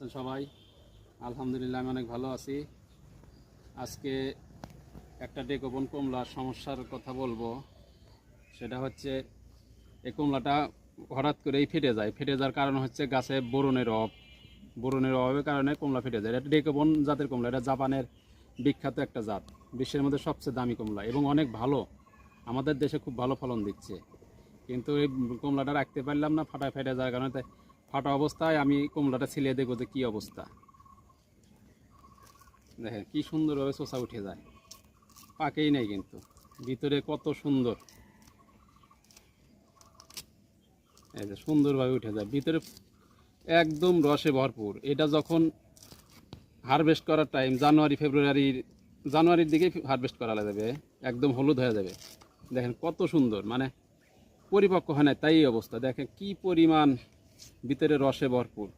তো সবাই আলহামদুলিল্লাহ আমি অনেক ভালো আছি। আজকে একটা ডেকোবন কমলার সমস্যার কথা বলবো। সেটা হচ্ছে এই কমলাটা হঠাৎ করেই ফেটে যায়। ফেটে যাওয়ার কারণ হচ্ছে গাছে বোরনের অভাবের কারণে কমলা ফেটে যায়। এটা ডেকোবন জাতের কমলা, এটা জাপানের বিখ্যাত একটা জাত, বিশ্বের মধ্যে সবচেয়ে দামি কমলা এবং অনেক ভালো, আমাদের দেশে খুব ভালো ফলন দিচ্ছে। কিন্তু এই কমলাটা রাখতে পারলাম না, ফেটে যাওয়ার কারণে ফাটা অবস্থায় আমি কমলাটা ছিলিয়ে দেখবো যে কী অবস্থা। দেখেন কি সুন্দরভাবে চোষা উঠে যায়, পাকেই নেই কিন্তু ভিতরে কত সুন্দর, এই যে সুন্দরভাবে উঠে যায় ভিতরে, একদম রসে ভরপুর। এটা যখন হারভেস্ট করার টাইম জানুয়ারির দিকে হারভেস্ট করা যাবে, একদম হলুদ হয়ে যাবে। দেখেন কত সুন্দর, মানে পরিপক্ক হয় না তাই এই অবস্থা। দেখেন কি পরিমাণ ভিতরে রসে ভরপুর।